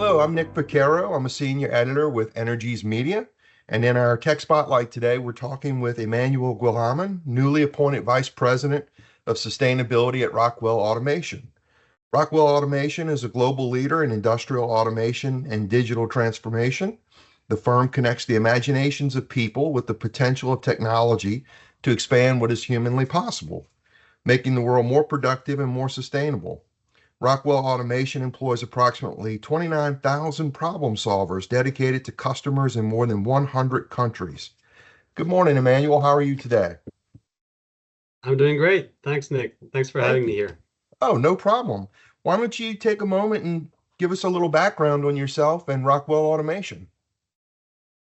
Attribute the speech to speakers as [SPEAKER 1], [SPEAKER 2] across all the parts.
[SPEAKER 1] Hello, I'm Nick Picaro. I'm a senior editor with Energies Media. And in our tech spotlight today, we're talking with Emmanuel Guilhamon, newly appointed Vice President of Sustainability at Rockwell Automation. Rockwell Automation is a global leader in industrial automation and digital transformation. The firm connects the imaginations of people with the potential of technology to expand what is humanly possible, making the world more productive and more sustainable. Rockwell Automation employs approximately 29,000 problem solvers dedicated to customers in more than 100 countries. Good morning, Emmanuel. How are you today?
[SPEAKER 2] I'm doing great. Thanks, Nick. Thanks for
[SPEAKER 1] Thank
[SPEAKER 2] having me
[SPEAKER 1] you.
[SPEAKER 2] here.
[SPEAKER 1] Oh, no problem. Why don't you take a moment and give us a little background on yourself and Rockwell Automation?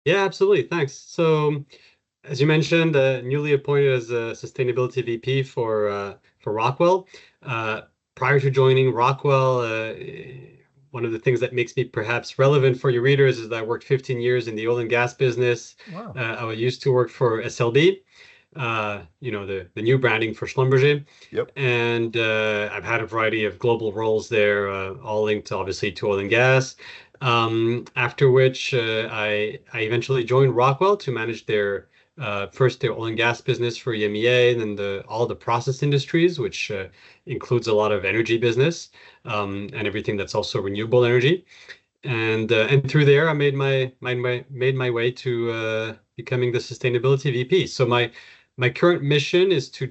[SPEAKER 2] Yeah, absolutely. Thanks. So, as you mentioned, newly appointed as a sustainability VP for Rockwell. Uh, Prior to joining Rockwell, one of the things that makes me perhaps relevant for your readers is that I worked 15 years in the oil and gas business.
[SPEAKER 1] Wow.
[SPEAKER 2] I used to work for SLB, the new branding for Schlumberger.
[SPEAKER 1] Yep.
[SPEAKER 2] And I've had a variety of global roles there, all linked obviously to oil and gas. After which I eventually joined Rockwell to manage first their oil and gas business for EMEA, and then all the process industries, which includes a lot of energy business, and everything that's also renewable energy. And through there, I made my way to becoming the sustainability VP. So my current mission is to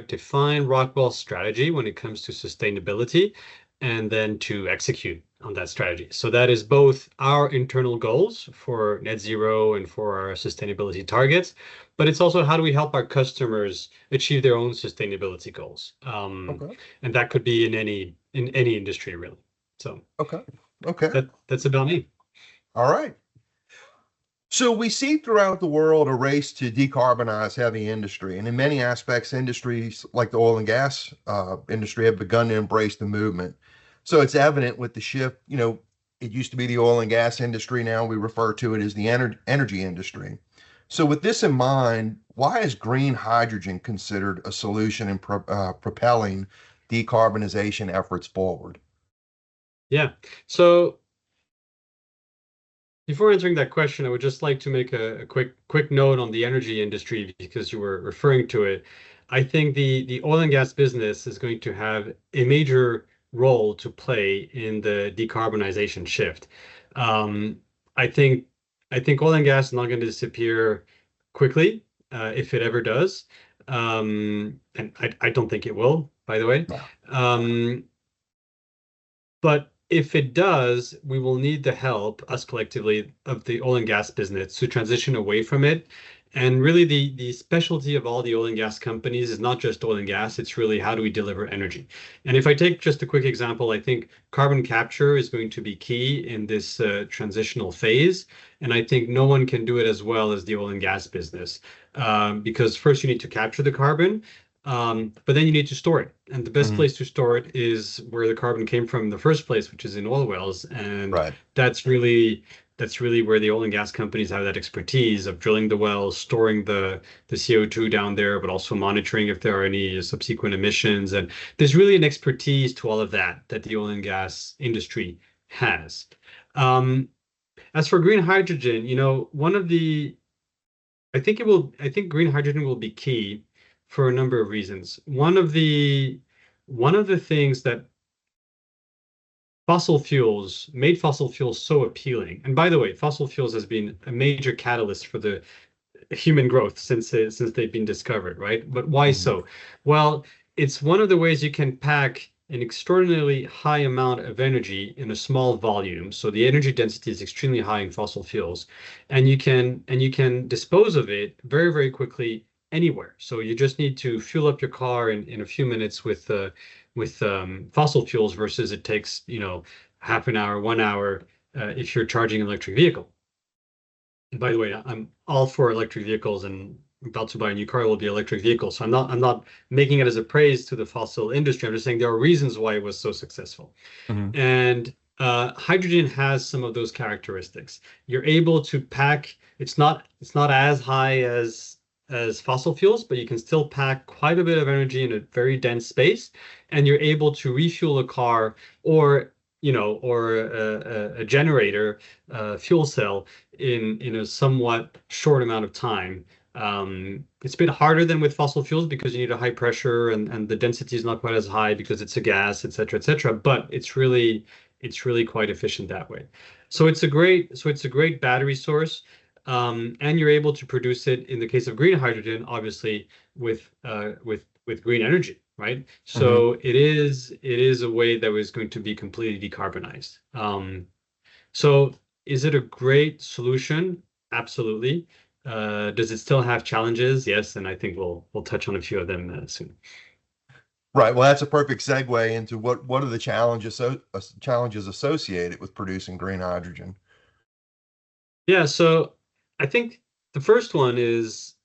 [SPEAKER 2] define Rockwell's strategy when it comes to sustainability, and then to execute on that strategy. So that is both our internal goals for net zero and for our sustainability targets, but it's also how do we help our customers achieve their own sustainability goals.
[SPEAKER 1] Okay.
[SPEAKER 2] And that could be in any industry really. So
[SPEAKER 1] Okay. Okay.
[SPEAKER 2] that's about me.
[SPEAKER 1] All right. So we see throughout the world a race to decarbonize heavy industry, and in many aspects, industries like the oil and gas industry have begun to embrace the movement. So it's evident with the shift. It used to be the oil and gas industry. Now we refer to it as the energy industry. So with this in mind, why is green hydrogen considered a solution in propelling decarbonization efforts forward?
[SPEAKER 2] Yeah. So before answering that question, I would just like to make a quick note on the energy industry because you were referring to it. I think the oil and gas business is going to have a major role to play in the decarbonization shift. Um, I think I think oil and gas is not going to disappear quickly, if it ever does. And I don't think it will, by the way.
[SPEAKER 1] Yeah.
[SPEAKER 2] Um, but if it does, we will need the help, us collectively, of the oil and gas business to transition away from it. And really, the specialty of all the oil and gas companies is not just oil and gas, it's really how do we deliver energy. And if I take just a quick example, I think carbon capture is going to be key in this transitional phase. And I think no one can do it as well as the oil and gas business, because first you need to capture the carbon, but then you need to store it. And the best
[SPEAKER 1] Mhm.
[SPEAKER 2] place to store it is where the carbon came from in the first place, which is in oil wells. And
[SPEAKER 1] Right.
[SPEAKER 2] that's really where the oil and gas companies have that expertise of drilling the wells, storing the CO2 down there, but also monitoring if there are any subsequent emissions. And there's really an expertise to all of that the oil and gas industry has. Um, as for green hydrogen, one of the I think green hydrogen will be key for a number of reasons. One of the things that made fossil fuels so appealing. And by the way, fossil fuels has been a major catalyst for the human growth since they've been discovered, right? But why
[SPEAKER 1] Mhm.
[SPEAKER 2] so? Well, it's one of the ways you can pack an extraordinarily high amount of energy in a small volume. So the energy density is extremely high in fossil fuels, and you can dispose of it very, very quickly anywhere. So you just need to fuel up your car in a few minutes with fossil fuels versus it takes, half an hour, 1 hour, if you're charging an electric vehicle. And by the way, I'm all for electric vehicles and about to buy a new car will be electric vehicle. So I'm not making it as a praise to the fossil industry. I'm just saying there are reasons why it was so successful.
[SPEAKER 1] Mhm.
[SPEAKER 2] And hydrogen has some of those characteristics. You're able to pack, it's not as high as fossil fuels, but you can still pack quite a bit of energy in a very dense space, and you're able to refuel a car or or a generator, fuel cell in a somewhat short amount of time. It's a bit harder than with fossil fuels because you need a high pressure and the density is not quite as high because it's a gas, et cetera, et cetera. But it's really quite efficient that way. So it's a great battery source. And you're able to produce it in the case of green hydrogen, obviously with green energy, right?
[SPEAKER 1] Hmm.
[SPEAKER 2] So it is a way that was going to be completely decarbonized. So is it a great solution? Absolutely. Does it still have challenges? Yes, and I think we'll touch on a few of them soon.
[SPEAKER 1] Right. Well, that's a perfect segue into what are the challenges associated with producing green hydrogen.
[SPEAKER 2] Yeah, so I think the first one is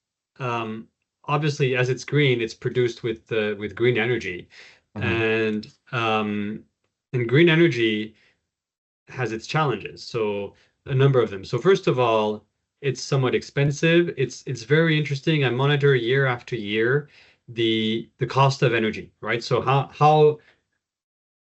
[SPEAKER 2] um, obviously as it's green, it's produced with green energy,
[SPEAKER 1] Hmm.
[SPEAKER 2] and um, and green energy has its challenges. So a number of them. So first of all, it's somewhat expensive. It's very interesting. I monitor year after year the cost of energy, right? So how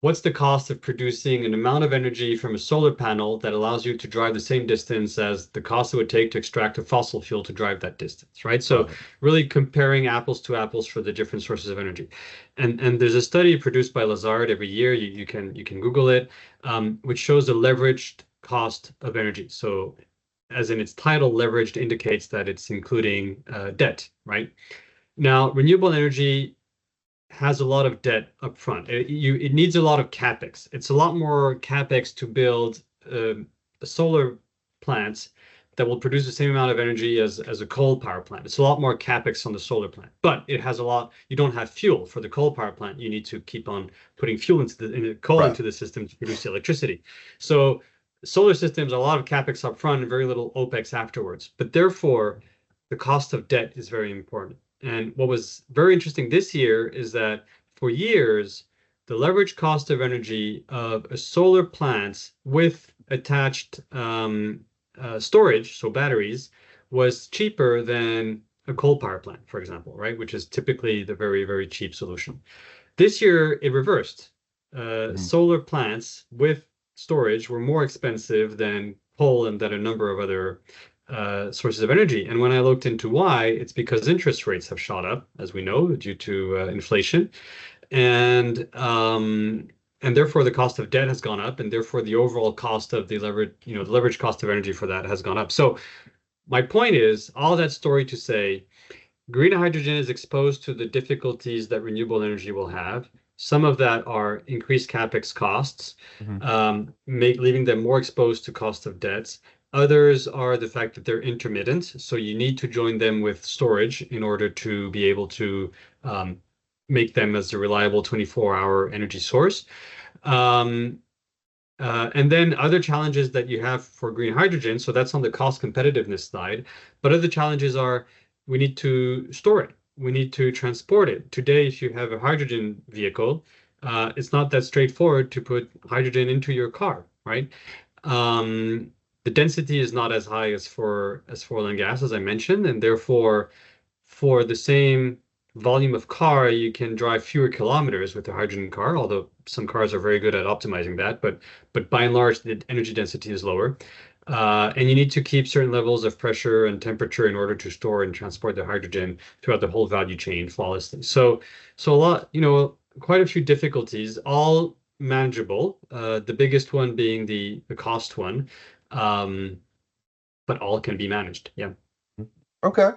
[SPEAKER 2] what's the cost of producing an amount of energy from a solar panel that allows you to drive the same distance as the cost it would take to extract a fossil fuel to drive that distance, right? So
[SPEAKER 1] Right.
[SPEAKER 2] really comparing apples to apples for the different sources of energy. And there's a study produced by Lazard every year. You can Google it, which shows a leveraged cost of energy. So as in its title, leveraged indicates that it's including debt, right? Now, renewable energy has a lot of debt up front. It needs a lot of capex. It's a lot more capex to build solar plants that will produce the same amount of energy as a coal power plant. It's a lot more capex on the solar plant, but it has a lot. You don't have fuel for the coal power plant. You need to keep on putting fuel coal
[SPEAKER 1] Right.
[SPEAKER 2] into the system to produce the electricity. So solar systems, a lot of capex up front and very little OPEX afterwards. But therefore, the cost of debt is very important. And what was very interesting this year is that for years, the leverage cost of energy of a solar plant with attached storage, so batteries, was cheaper than a coal power plant, for example, right? Which is typically the very, very cheap solution. This year, it reversed.
[SPEAKER 1] Mhm.
[SPEAKER 2] Solar plants with storage were more expensive than coal and than a number of other sources of energy. And when I looked into why, it's because interest rates have shot up, as we know, due to inflation, and um, and therefore the cost of debt has gone up, and therefore the overall cost of the leverage cost of energy for that has gone up. So my point is, all that story to say, green hydrogen is exposed to the difficulties that renewable energy will have. Some of that are increased capex costs,
[SPEAKER 1] Mhm.
[SPEAKER 2] leaving them more exposed to cost of debts. Others are the fact that they're intermittent, so you need to join them with storage in order to be able to um, make them as a reliable 24-hour energy source. Um, and then other challenges that you have for green hydrogen, so that's on the cost competitiveness side, but other challenges are we need to store it. We need to transport it. Today, if you have a hydrogen vehicle, it's not that straightforward to put hydrogen into your car, right? Um, the density is not as high as for oil and gas, as I mentioned, and therefore for the same volume of car, you can drive fewer kilometers with a hydrogen car, although some cars are very good at optimizing that. But by and large, the energy density is lower. And you need to keep certain levels of pressure and temperature in order to store and transport the hydrogen throughout the whole value chain flawlessly. So a lot, quite a few difficulties, all manageable. The biggest one being the cost one, um, but all can be managed. Yeah.
[SPEAKER 1] Okay.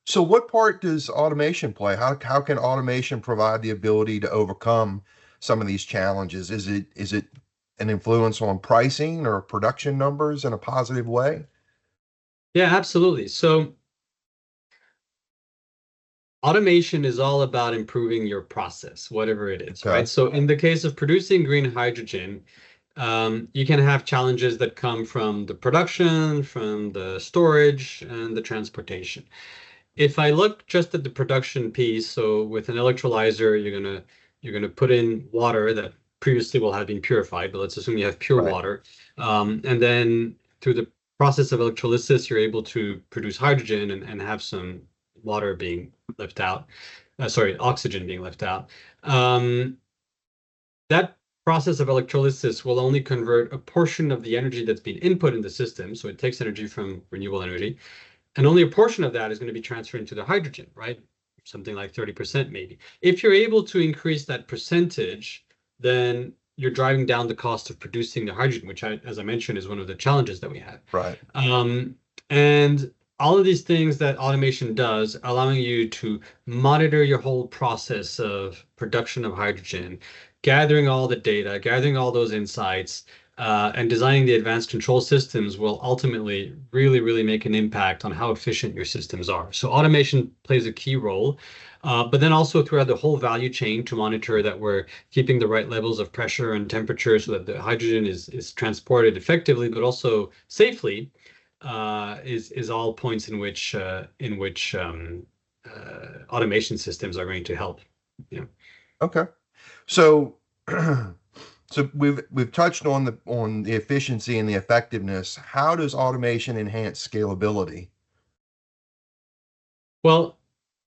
[SPEAKER 1] So what part does automation play? How can automation provide the ability to overcome some of these challenges? Is it an influence on pricing or production numbers in a positive way?
[SPEAKER 2] Yeah, absolutely. So automation is all about improving your process, whatever it is, right?
[SPEAKER 1] Okay.
[SPEAKER 2] So in the case of producing green hydrogen, you can have challenges that come from the production, from the storage, and the transportation. If I look just at the production piece, so with an electrolyzer, you're gonna put in water that previously will have been purified, but let's assume you have pure
[SPEAKER 1] Right.
[SPEAKER 2] water, and then through the process of electrolysis, you're able to produce hydrogen and have some water being left out. Sorry, oxygen being left out. Um, that process of electrolysis will only convert a portion of the energy that's being input in the system. So it takes energy from renewable energy, and only a portion of that is going to be transferred into the hydrogen, right? Something like 30% maybe. If you're able to increase that percentage, then you're driving down the cost of producing the hydrogen, which, as I mentioned, is one of the challenges that we have.
[SPEAKER 1] Right.
[SPEAKER 2] And all of these things that automation does, allowing you to monitor your whole process of production of hydrogen, gathering all the data, gathering all those insights, and designing the advanced control systems will ultimately really, really make an impact on how efficient your systems are. So automation plays a key role, but then also throughout the whole value chain to monitor that we're keeping the right levels of pressure and temperature so that the hydrogen is transported effectively, but also safely, is all points in which automation systems are going to help. Yeah.
[SPEAKER 1] Okay. So, so we've touched on the efficiency and the effectiveness. How does automation enhance scalability?
[SPEAKER 2] Well,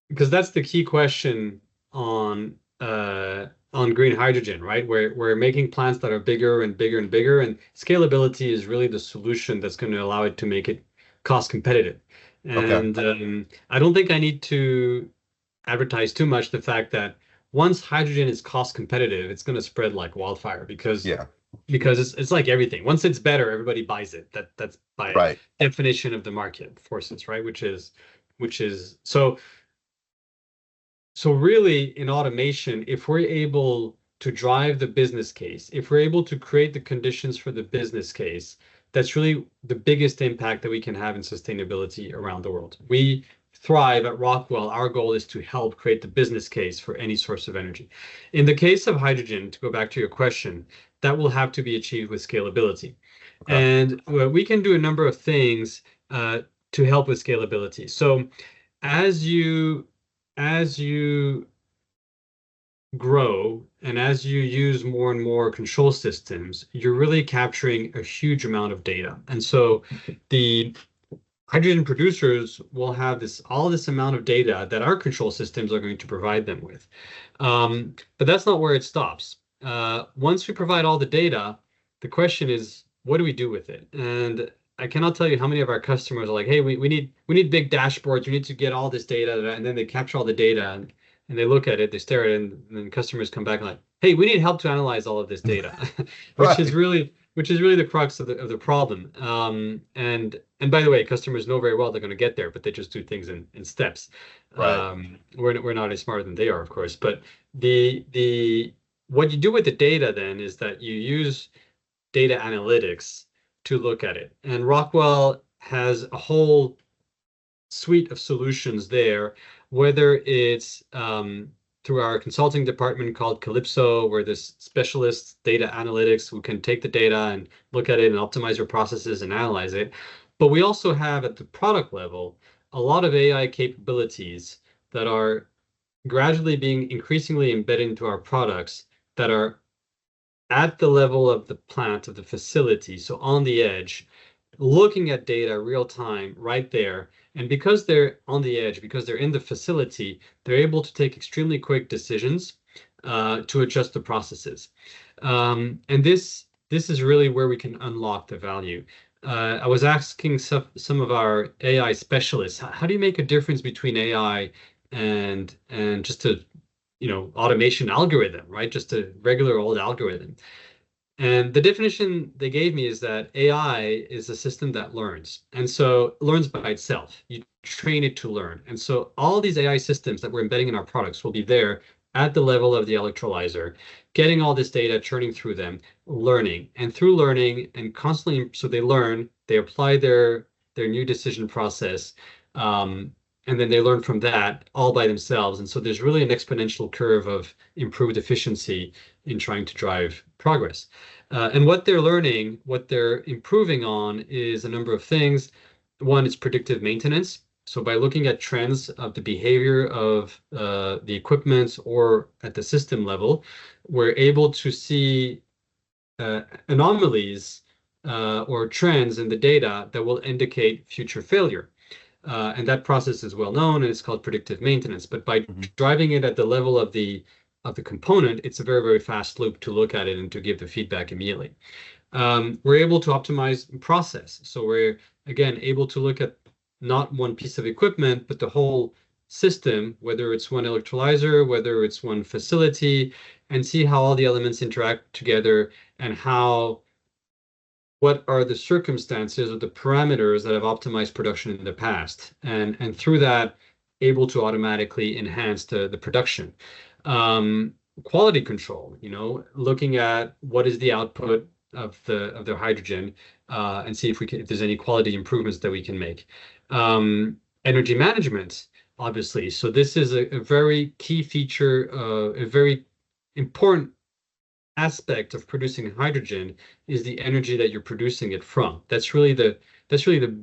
[SPEAKER 2] because that's the key question on green hydrogen, right? We're making plants that are bigger and bigger and bigger, and scalability is really the solution that's going to allow it to make it cost competitive.
[SPEAKER 1] Okay.
[SPEAKER 2] And I don't think I need to advertise too much the fact that once hydrogen is cost competitive, it's going to spread like wildfire
[SPEAKER 1] Yeah.
[SPEAKER 2] because it's like everything. Once it's better, everybody buys it. That's by
[SPEAKER 1] Right.
[SPEAKER 2] definition of the market forces, right? Which is so really in automation, if we're able to drive the business case, if we're able to create the conditions for the business case, that's really the biggest impact that we can have in sustainability around the world. We thrive at Rockwell. Our goal is to help create the business case for any source of energy. In the case of hydrogen, to go back to your question, that will have to be achieved with scalability.
[SPEAKER 1] Okay.
[SPEAKER 2] And we can do a number of things to help with scalability. So as you as you grow and as you use more and more control systems, you're really capturing a huge amount of data. And so the hydrogen producers will have all this amount of data that our control systems are going to provide them with. But that's not where it stops. Once we provide all the data, the question is, what do we do with it? And I cannot tell you how many of our customers are like, hey, we need big dashboards. We need to get all this data, and then they capture all the data and they look at it, they stare at it, and then customers come back and like, hey, we need help to analyze all of this data, which is
[SPEAKER 1] Right.
[SPEAKER 2] really the crux of the problem. And by the way, customers know very well they're going to get there, but they just do things in steps.
[SPEAKER 1] Right.
[SPEAKER 2] We're not as smart than they are, of course. But the what you do with the data then is that you use data analytics to look at it. And Rockwell has a whole suite of solutions there, whether it's through our consulting department called Calypso, where there's specialists, data analytics, who can take the data and look at it and optimize your processes and analyze it. But we also have at the product level a lot of AI capabilities that are gradually being increasingly embedded into our products that are at the level of the plant, of the facility, so on the edge, looking at data real time right there. And because they're on the edge, because they're in the facility, they're able to take extremely quick decisions to adjust the processes. And this is really where we can unlock the value. I was asking some of our AI specialists, how do you make a difference between AI and just a automation algorithm, right? Just a regular old algorithm. And the definition they gave me is that AI is a system that learns. And so it learns by itself. You train it to learn. And so all these AI systems that we're embedding in our products will be there at the level of the electrolyzer, getting all this data, churning through them, learning. And through learning and constantly, so they learn, they apply their new decision process, and then they learn from that all by themselves. And so there's really an exponential curve of improved efficiency in trying to drive progress. And what they're learning, what they're improving on is a number of things. One is predictive maintenance. So by looking at trends of the behavior of the equipment or at the system level, we're able to see anomalies or trends in the data that will indicate future failure. And that process is well known and it's called predictive maintenance. But by
[SPEAKER 1] Mhm.
[SPEAKER 2] driving it at the level of the of the component, it's a very, very fast loop to look at it and to give the feedback immediately. We're able to optimize process. So we're, again, able to look at not one piece of equipment, but the whole system, whether it's one electrolyzer, whether it's one facility, and see how all the elements interact together and what are the circumstances or the parameters that have optimized production in the past, and through that, able to automatically enhance the production. Um, Quality control, looking at what is the output of the hydrogen, and see if there's any quality improvements that we can make. Energy management, obviously. So this is a very key feature, a very important aspect of producing hydrogen is the energy that you're producing it from. That's really the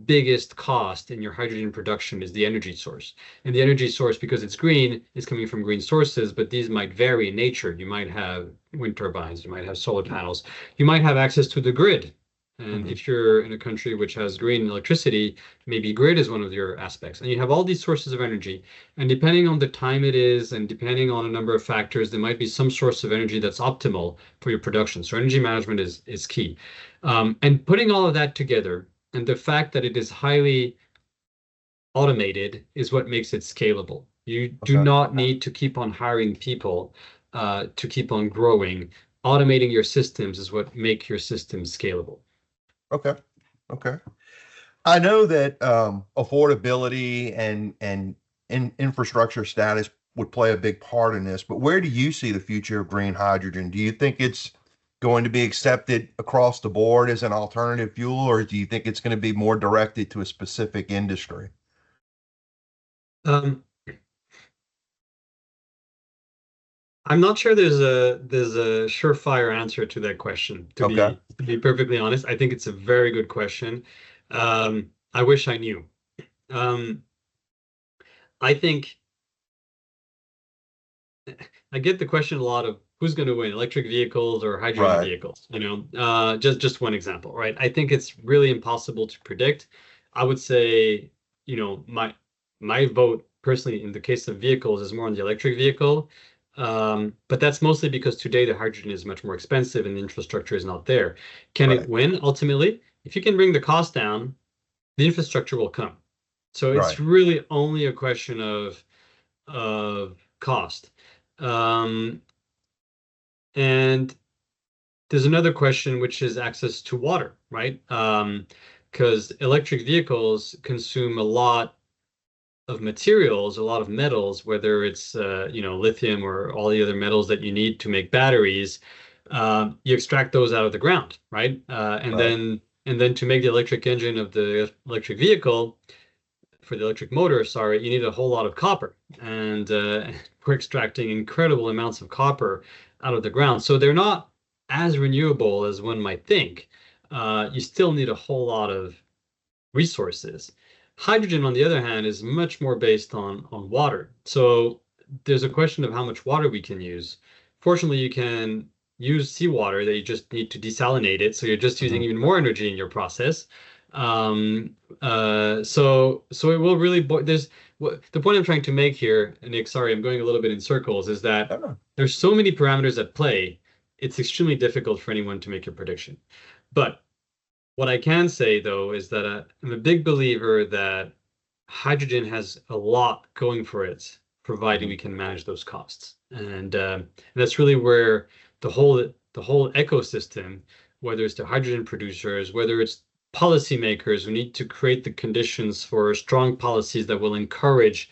[SPEAKER 2] biggest cost in your hydrogen production is the energy source. And the energy source, because it's green, is coming from green sources, but these might vary in nature. You might have wind turbines, you might have solar panels, you might have access to the grid. And
[SPEAKER 1] Hmm.
[SPEAKER 2] if you're in a country which has green electricity, maybe grid is one of your aspects. And you have all these sources of energy. And depending on the time it is, and depending on a number of factors, there might be some source of energy that's optimal for your production. So energy management is key. And putting all of that together, and the fact that it is highly automated is what makes it scalable. You do
[SPEAKER 1] Okay.
[SPEAKER 2] not need to keep on hiring people to keep on growing. Automating your systems is what make your systems scalable.
[SPEAKER 1] Okay. Okay. I know that affordability and infrastructure status would play a big part in this, but where do you see the future of green hydrogen? Do you think it's going to be accepted across the board as an alternative fuel, or do you think it's going to be more directed to a specific industry?
[SPEAKER 2] Um, I'm not sure there's a surefire answer to that question,
[SPEAKER 1] Okay.
[SPEAKER 2] to be perfectly honest. I think it's a very good question. I wish I knew. Um, I think I get the question a lot of who's going to win, electric vehicles or hydrogen
[SPEAKER 1] Right.
[SPEAKER 2] vehicles, just one example, right? I think it's really impossible to predict. I would say, my vote personally in the case of vehicles is more on the electric vehicle. But that's mostly because today the hydrogen is much more expensive and the infrastructure is not there. Can it
[SPEAKER 1] Right.
[SPEAKER 2] win ultimately? If you can bring the cost down, the infrastructure will come. So it's
[SPEAKER 1] Right.
[SPEAKER 2] really only a question of cost. Um, and there's another question, which is access to water, right? Because electric vehicles consume a lot of materials, a lot of metals, whether it's lithium or all the other metals that you need to make batteries. You extract those out of the ground, right?
[SPEAKER 1] Right.
[SPEAKER 2] And then to make the electric engine of the electric vehicle, for the electric motor, sorry, you need a whole lot of copper. And we're extracting incredible amounts of copper out of the ground. So they're not as renewable as one might think. You still need a whole lot of resources. Hydrogen, on the other hand, is much more based on water. So there's a question of how much water we can use. Fortunately, you can use seawater that you just need to desalinate it. So you're just using
[SPEAKER 1] Hmm.
[SPEAKER 2] even more energy in your process. So it will really, there's the point I'm trying to make here, and Nick, sorry, I'm going a little bit in circles, is that
[SPEAKER 1] Oh,
[SPEAKER 2] there's so many parameters at play. It's extremely difficult for anyone to make a prediction. But what I can say, though, is that I'm a big believer that hydrogen has a lot going for it, providing
[SPEAKER 1] mhm.
[SPEAKER 2] we can manage those costs. And that's really where the whole ecosystem, whether it's the hydrogen producers, whether it's policymakers who need to create the conditions for strong policies that will encourage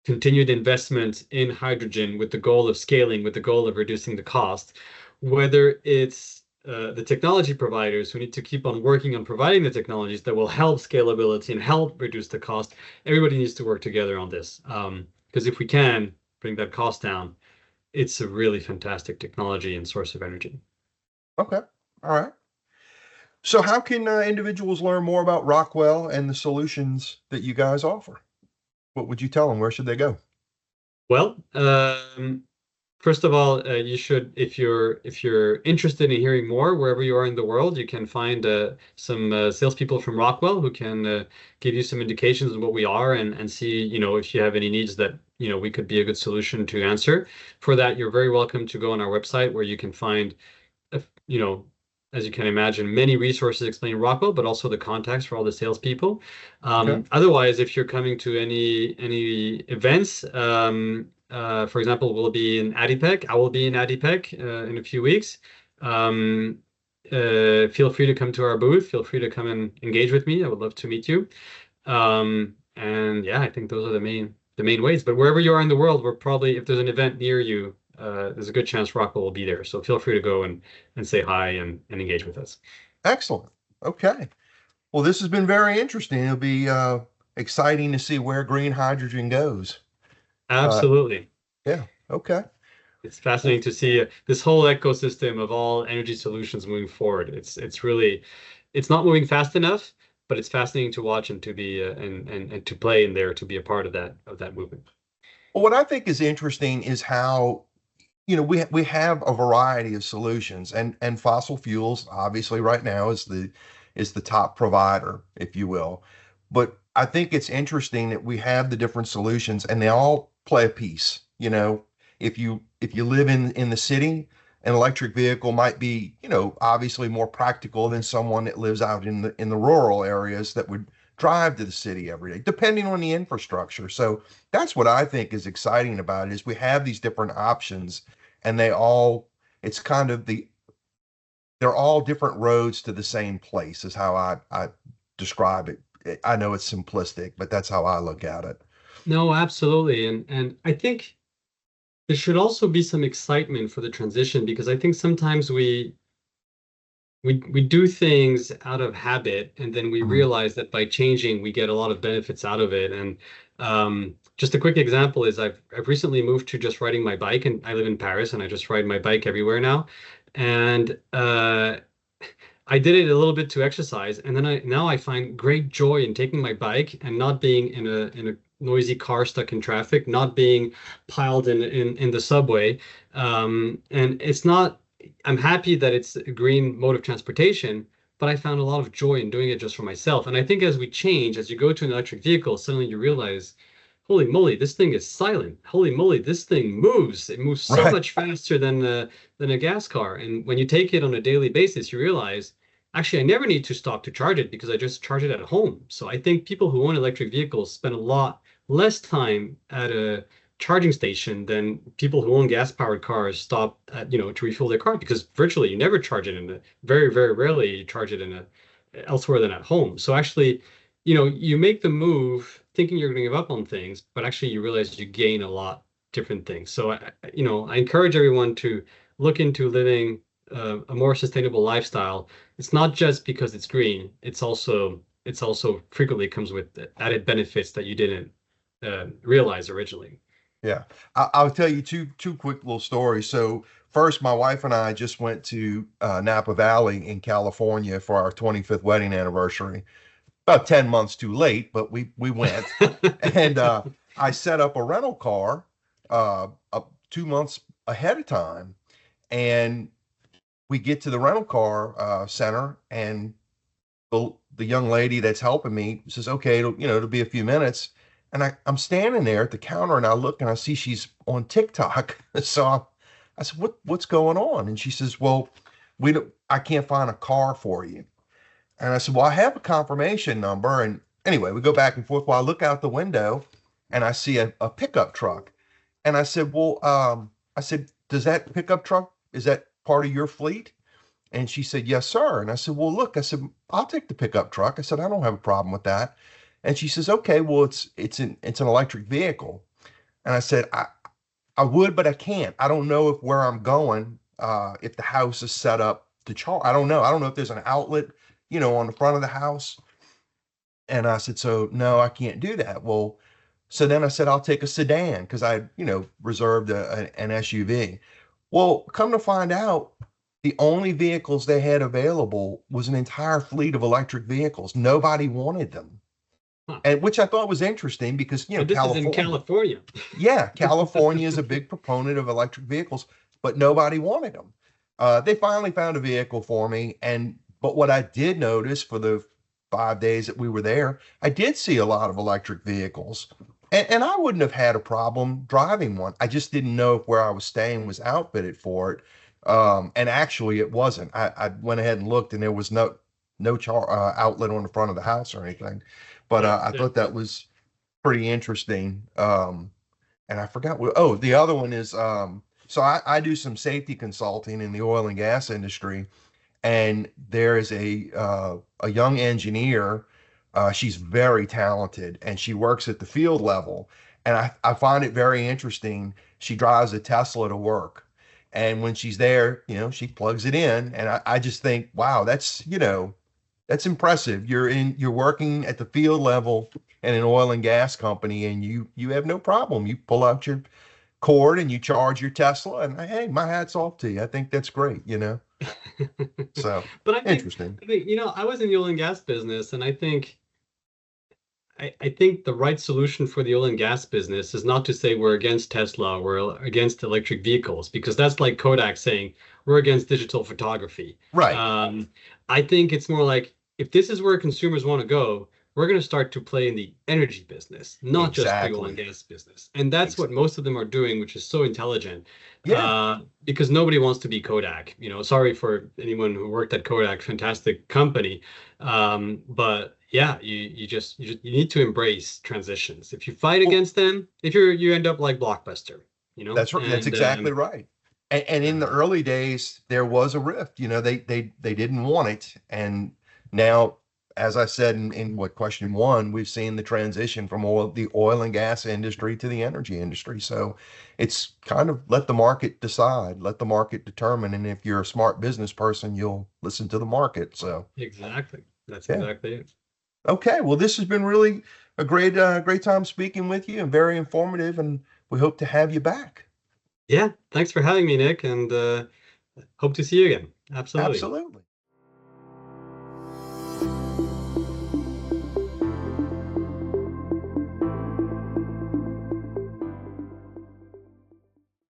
[SPEAKER 2] continued investment in hydrogen with the goal of scaling, with the goal of reducing the cost, whether it's the technology providers who need to keep on working on providing the technologies that will help scalability and help reduce the cost. Everybody needs to work together on this. Because if we can bring that cost down, it's a really fantastic technology and source of energy.
[SPEAKER 1] Okay. All right. So, how can individuals learn more about Rockwell and the solutions that you guys offer? What would you tell them? Where should they go?
[SPEAKER 2] Well, first of all, you should, if you're interested in hearing more, wherever you are in the world, you can find some salespeople from Rockwell who can give you some indications of what we are and see, if you have any needs that we could be a good solution to answer. For that, you're very welcome to go on our website where you can find, you know, as you can imagine, many resources explaining Rockwell, but also the contacts for all the salespeople.
[SPEAKER 1] Okay.
[SPEAKER 2] Otherwise, if you're coming to any events, for example, we'll be in Adipec. I will be in Adipec in a few weeks. Um, Feel free to come to our booth. Feel free to come and engage with me. I would love to meet you. And yeah, I think those are the main ways. But wherever you are in the world, we're probably, if there's an event near you, there's a good chance Rockwell will be there. So feel free to go and say hi and engage with us.
[SPEAKER 1] Excellent. Okay. Well, this has been very interesting. It'll be exciting to see where green hydrogen goes. Uh,
[SPEAKER 2] Absolutely.
[SPEAKER 1] yeah. Okay.
[SPEAKER 2] It's
[SPEAKER 1] Well,
[SPEAKER 2] fascinating to see this whole ecosystem of all energy solutions moving forward. It's really it's not moving fast enough, but it's fascinating to watch and to be and to play in there to be a part of that movement.
[SPEAKER 1] what I think is interesting is how we have a variety of solutions, and fossil fuels obviously right now is the top provider, if you will. But I think it's interesting that we have the different solutions and they all play a piece. If you live in the city, an electric vehicle might be, obviously more practical than someone that lives out in the rural areas that would drive to the city every day, depending on the infrastructure. So that's what I think is exciting about it is we have these different options and it's kind of they're all different roads to the same place is how I describe it. I know it's simplistic, but that's how I look at it.
[SPEAKER 2] No, absolutely. And I think there should also be some excitement for the transition because I think sometimes we do things out of habit and then we
[SPEAKER 1] Mhm.
[SPEAKER 2] realize that by changing we get a lot of benefits out of it. And just a quick example is I've recently moved to just riding my bike, and I live in Paris and I just ride my bike everywhere now. And I did it a little bit to exercise, and then I find great joy in taking my bike and not being in a noisy car stuck in traffic, not being piled in the subway. And it's not. I'm happy that it's a green mode of transportation, but I found a lot of joy in doing it just for myself. And I think as we change, as you go to an electric vehicle, suddenly you realize, holy moly, this thing is silent. Holy moly, this thing moves. It moves so
[SPEAKER 1] Right.
[SPEAKER 2] much faster than a gas car. And when you take it on a daily basis, you realize, actually, I never need to stop to charge it because I just charge it at home. So I think people who own electric vehicles spend a lot less time at a charging station than people who own gas-powered cars stop at, to refuel their car because virtually you never charge it in a very, very rarely you charge it in a elsewhere than at home. So actually, you make the move thinking you're going to give up on things, but actually you realize you gain a lot different things. So I encourage everyone to look into living a more sustainable lifestyle. It's not just because it's green. It's also frequently comes with added benefits that you didn't realize originally.
[SPEAKER 1] Yeah. I'll tell you two quick little stories. So first, my wife and I just went to Napa Valley in California for our 25th wedding anniversary. About 10 months too late, but we went. And I set up a rental car 2 months ahead of time. And we get to the rental car center, and the young lady that's helping me says, "Okay, it'll be a few minutes." And I'm standing there at the counter, and I look and I see she's on TikTok. So I said, "What's going on?" And she says, "Well, I can't find a car for you." And I said, "Well, I have a confirmation number." And anyway, we go back and forth. Well, I look out the window and I see a pickup truck. And I said, "Well, I said, does that pickup truck, is that part of your fleet?" And she said, "Yes, sir." And I said, "Well, look," I said, "I'll take the pickup truck." I said, "I don't have a problem with that." And she says, "Okay, well, it's an electric vehicle." And I said, I would, but I can't. I don't know if where I'm going, if the house is set up to charge. I don't know. I don't know if there's an outlet, on the front of the house. And I said, "So no, I can't do that." Well, so then I said, "I'll take a sedan," because I, reserved an SUV. Well, come to find out, the only vehicles they had available was an entire fleet of electric vehicles. Nobody wanted them.
[SPEAKER 2] Huh.
[SPEAKER 1] And which I thought was interesting because,
[SPEAKER 2] And this is in
[SPEAKER 1] California,
[SPEAKER 2] California.
[SPEAKER 1] yeah, California is a big proponent of electric vehicles, but nobody wanted them. They finally found a vehicle for me, but what I did notice for the 5 days that we were there, I did see a lot of electric vehicles, And I wouldn't have had a problem driving one. I just didn't know if where I was staying was outfitted for it. And actually, it wasn't. I went ahead and looked, and there was no outlet on the front of the house or anything. But
[SPEAKER 2] Yeah,
[SPEAKER 1] I
[SPEAKER 2] yeah.
[SPEAKER 1] thought that was pretty interesting. And I forgot what. Oh, the other one is so I do some safety consulting in the oil and gas industry, and there is a young engineer. She's very talented, and she works at the field level. And I find it very interesting. She drives a Tesla to work, and when she's there, she plugs it in, and I just think, wow, that's impressive. You're working at the field level in an oil and gas company, and you have no problem. You pull out your cord and you charge your Tesla, and hey, my hat's off to you. I think that's great. So
[SPEAKER 2] But
[SPEAKER 1] interesting.
[SPEAKER 2] I was in the oil and gas business, and I think the right solution for the oil and gas business is not to say we're against Tesla, we're against electric vehicles, because that's like Kodak saying we're against digital photography.
[SPEAKER 1] Right.
[SPEAKER 2] Um, I think it's more like if this is where consumers want to go, we're going to start to play in the energy business, not just the oil and
[SPEAKER 1] Exactly.
[SPEAKER 2] gas business. And that's
[SPEAKER 1] Ex
[SPEAKER 2] what most of them are doing, which is so intelligent,
[SPEAKER 1] yeah.
[SPEAKER 2] because nobody wants to be Kodak. Sorry for anyone who worked at Kodak, fantastic company. But yeah, you need to embrace transitions. If you fight
[SPEAKER 1] Well,
[SPEAKER 2] against them, if you end up like Blockbuster, you know,
[SPEAKER 1] that's right. That's
[SPEAKER 2] and
[SPEAKER 1] exactly right. And in the
[SPEAKER 2] uh,
[SPEAKER 1] early days, there was a rift. They didn't want it, and now, as I said in what question one, we've seen the transition from the oil and gas industry to the energy industry. So it's kind of let the market decide, let the market determine, and if you're a smart business person, you'll listen to the market. So
[SPEAKER 2] exactly, that's
[SPEAKER 1] yeah.
[SPEAKER 2] exactly it.
[SPEAKER 1] Okay. Well, this has been really a great time speaking with you and very informative, and we hope to have you back.
[SPEAKER 2] Yeah, thanks for having me, Nick, and hope to see you again. Absolutely.
[SPEAKER 1] Absolutely.